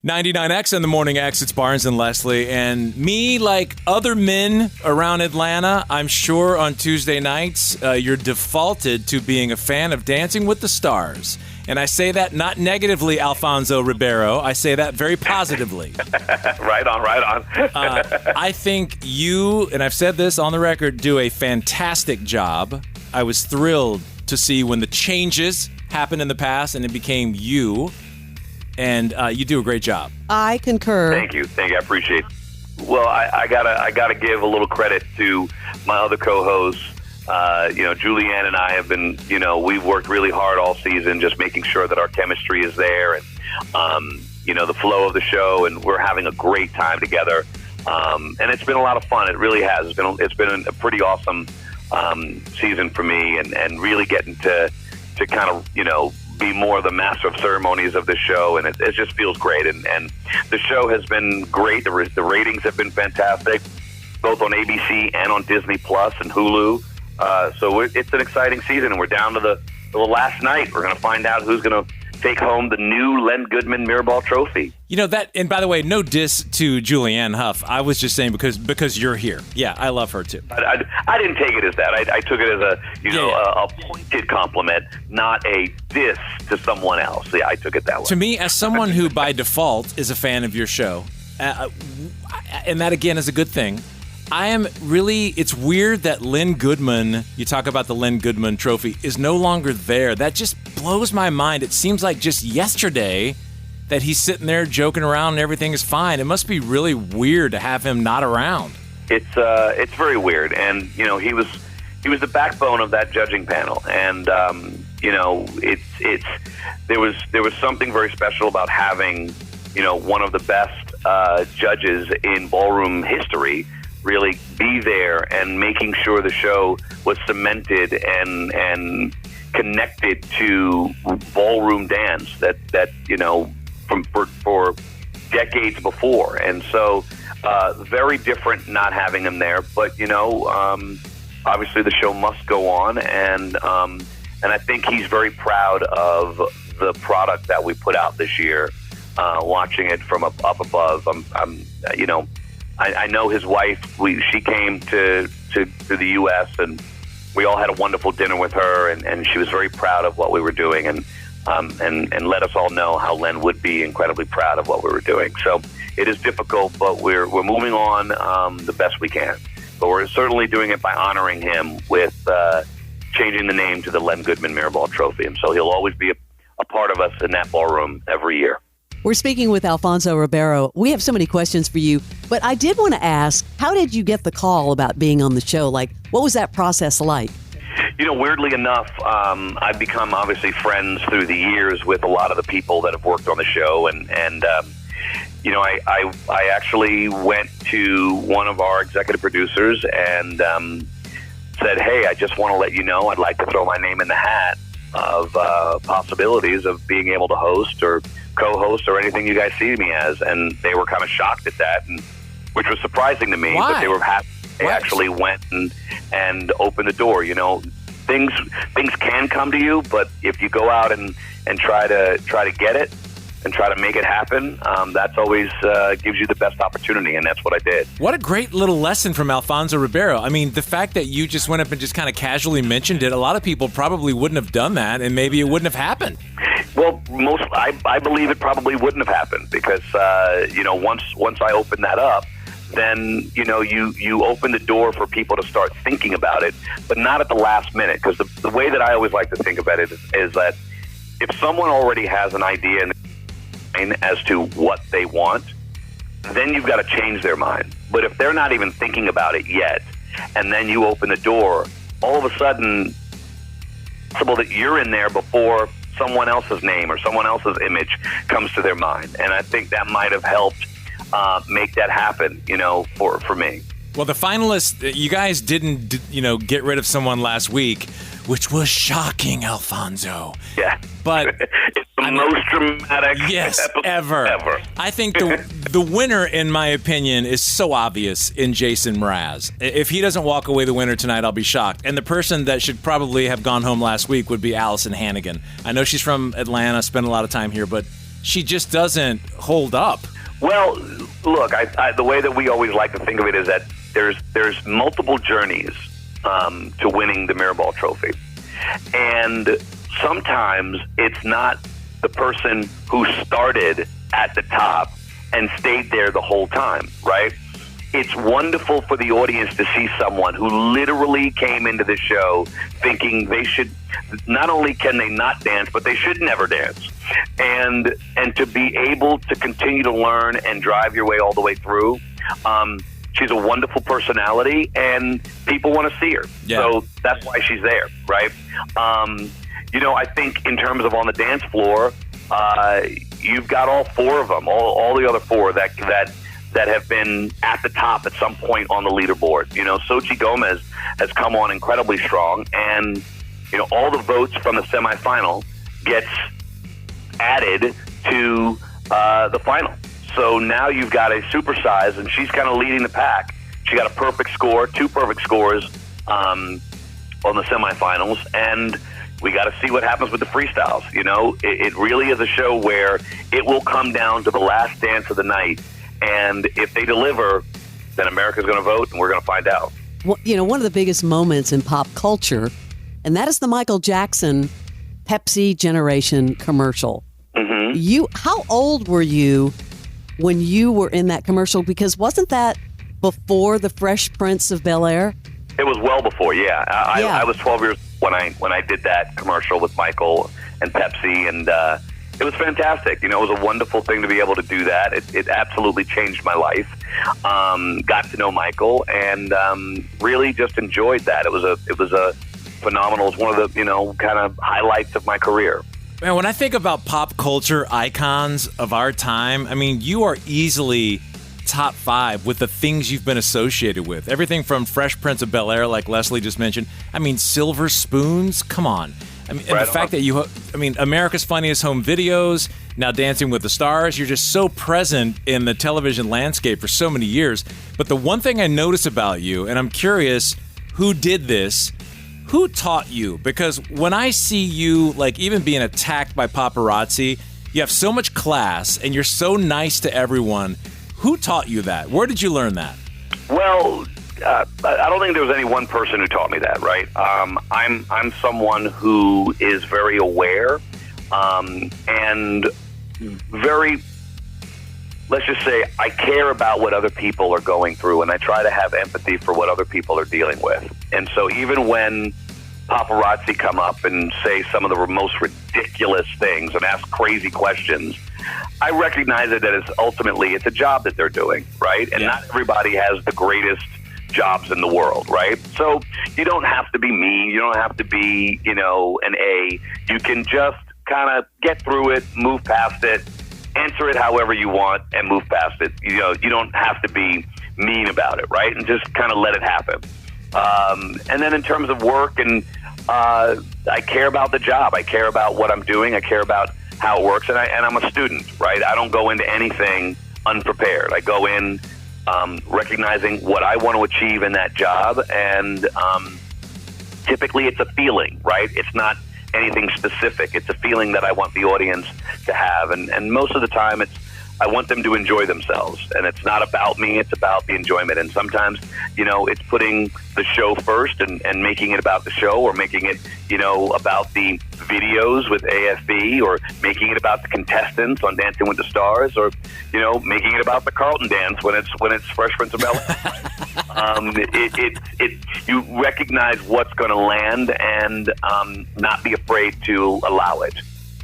99X in the Morning X, it's Barnes and Leslie. And me, like other men around Atlanta, I'm sure on Tuesday nights, you're defaulted to being a fan of Dancing with the Stars. And I say that not negatively, Alfonso Ribeiro. I say that very positively. Right on. I think you, and I've said this on the record, do a fantastic job. I was thrilled to see when the changes happened in the past and it became you. And you do a great job. I concur. Thank you. I appreciate it. Well, I gotta give a little credit to my other co-hosts. Julianne and I have been, we've worked really hard all season, just making sure that our chemistry is there, and the flow of the show, and we're having a great time together. And it's been a lot of fun. It really has. It's been a pretty awesome season for me, and really getting to kind of be more of the master of ceremonies of the show, and it just feels great. And the show has been great. The ratings have been fantastic, both on ABC and on Disney Plus and Hulu. So it's an exciting season, and we're down to the last night. We're going to find out who's going to take home the new Len Goodman Mirrorball Trophy. That, and by the way, no diss to Julianne Hough. I was just saying because you're here. Yeah, I love her too. I didn't take it as that. I took it as a pointed compliment, not a diss to someone else. Yeah, I took it that way. To me, as someone who by default is a fan of your show, and that again is a good thing, it's weird that Len Goodman, you talk about the Len Goodman Trophy, is no longer there. That just blows my mind. It seems like just yesterday that he's sitting there joking around and everything is fine. It must be really weird to have him not around. It's very weird. And, he was the backbone of that judging panel. And, there was something very special about having, one of the best judges in ballroom history really be there and making sure the show was cemented and connected to ballroom dance that for decades before. And so very different not having him there, but obviously the show must go on, and I think he's very proud of the product that we put out this year. Watching it from up above, I know his wife. She came to the U.S. and we all had a wonderful dinner with her, and she was very proud of what we were doing, and let us all know how Len would be incredibly proud of what we were doing. So it is difficult, but we're moving on the best we can. But we're certainly doing it by honoring him with changing the name to the Len Goodman Mirrorball Trophy, and so he'll always be a part of us in that ballroom every year. We're speaking with Alfonso Ribeiro. We have so many questions for you, but I did want to ask, how did you get the call about being on the show? Like, what was that process like? Weirdly enough, I've become obviously friends through the years with a lot of the people that have worked on the show, and I actually went to one of our executive producers and said, hey, I just want to let you know I'd like to throw my name in the hat of possibilities of being able to host or co-host or anything you guys see me as. And they were kind of shocked at that, which was surprising to me. Why? But they were happy. They actually went and opened the door. Things can come to you, but if you go out and try to get it and try to make it happen, that's always gives you the best opportunity, and that's what I did. What a great little lesson from Alfonso Ribeiro. I mean, the fact that you just went up and just kind of casually mentioned it, a lot of people probably wouldn't have done that, and maybe it wouldn't have happened. Well, I believe it probably wouldn't have happened because, once I opened that up, then, you open the door for people to start thinking about it, but not at the last minute. Because the way that I always like to think about it is that if someone already has an idea as to what they want, then you've got to change their mind. But if they're not even thinking about it yet, and then you open the door, all of a sudden, it's possible that you're in there before someone else's name or someone else's image comes to their mind. And I think that might have helped make that happen, for me. Well, the finalists, you guys didn't, get rid of someone last week, which was shocking, Alfonso. Yeah. But it's the most dramatic ever. I think the winner, in my opinion, is so obvious in Jason Mraz. If he doesn't walk away the winner tonight, I'll be shocked. And the person that should probably have gone home last week would be Allison Hannigan. I know she's from Atlanta, spent a lot of time here, but she just doesn't hold up. Well, look, the way that we always like to think of it is that there's multiple journeys to winning the Mirrorball Trophy. And sometimes it's not the person who started at the top and stayed there the whole time, right? It's wonderful for the audience to see someone who literally came into the show thinking they should, not only can they not dance, but they should never dance. And to be able to continue to learn and drive your way all the way through. She's a wonderful personality, and people want to see her. Yeah. So that's why she's there, right? I think in terms of on the dance floor, you've got all four of them, all the other four that have been at the top at some point on the leaderboard. Xochitl Gomez has come on incredibly strong, and all the votes from the semifinal gets added to the final. So now you've got a supersize, and she's kind of leading the pack. She got a perfect score, 2 perfect scores on the semifinals, and we got to see what happens with the freestyles. It really is a show where it will come down to the last dance of the night, and if they deliver, then America's going to vote, and we're going to find out. Well, one of the biggest moments in pop culture, and that is the Michael Jackson Pepsi Generation commercial. Mm-hmm. How old were you when you were in that commercial? Because wasn't that before the Fresh Prince of Bel-Air? It was well before, yeah. I was 12 years when I did that commercial with Michael and Pepsi, and it was fantastic. It was a wonderful thing to be able to do that. It absolutely changed my life. Got to know Michael, and really just enjoyed that. It was a phenomenal. It was one of the kind of highlights of my career. Man, when I think about pop culture icons of our time, I mean, you are easily top 5 with the things you've been associated with. Everything from Fresh Prince of Bel-Air, like Leslie just mentioned. I mean, Silver Spoons, come on. I mean, and the fact that America's Funniest Home Videos, now Dancing with the Stars, you're just so present in the television landscape for so many years. But the one thing I notice about you, and I'm curious, who did this? Who taught you? Because when I see you, like, even being attacked by paparazzi, you have so much class and you're so nice to everyone. Who taught you that? Where did you learn that? Well, I don't think there was any one person who taught me that, right? I'm someone who is very aware and very, let's just say, I care about what other people are going through, and I try to have empathy for what other people are dealing with. And so even when paparazzi come up and say some of the most ridiculous things and ask crazy questions, I recognize that ultimately it's a job that they're doing, right? And not everybody has the greatest jobs in the world, right? So you don't have to be mean. You don't have to be, an A. You can just kind of get through it, move past it, answer it however you want, and move past it. You don't have to be mean about it, right? And just kind of let it happen. And then in terms of work, and I care about the job. I care about what I'm doing. I care about how it works. And I'm a student, right? I don't go into anything unprepared. I go in recognizing what I want to achieve in that job. And typically it's a feeling, right? It's not anything specific. It's a feeling that I want the audience to have. And most of the time I want them to enjoy themselves. And it's not about me, it's about the enjoyment. And sometimes, it's putting the show first and making it about the show, or making it, about the videos with AFB, or making it about the contestants on Dancing with the Stars, or, making it about the Carlton dance when it's Fresh Prince of Bel-Air. You recognize what's going to land and not be afraid to allow it.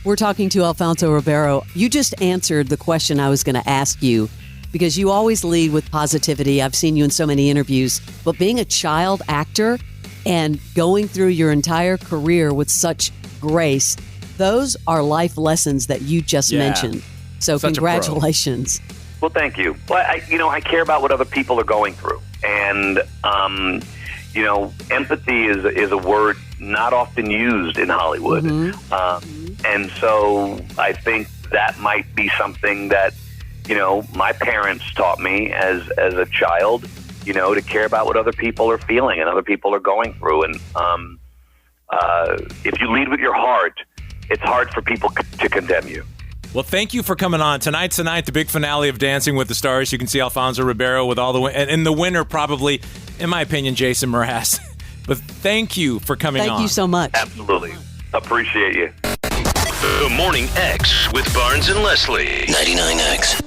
We're talking to Alfonso Ribeiro. You just answered the question I was going to ask you, because you always lead with positivity. I've seen you in so many interviews. But being a child actor and going through your entire career with such grace, those are life lessons that you just mentioned. So Such congratulations. Well, thank you. Well, I care about what other people are going through. And, empathy is a word not often used in Hollywood. Mm-hmm. And so I think that might be something that, my parents taught me as a child, to care about what other people are feeling and other people are going through. And if you lead with your heart, it's hard for people to condemn you. Well, thank you for coming on. Tonight's the night, the big finale of Dancing with the Stars. You can see Alfonso Ribeiro with all the and the winner probably, in my opinion, Jason Mraz. But thank you for coming on. Thank you so much. Absolutely. Appreciate you. The Morning X with Barnes and Leslie. 99X.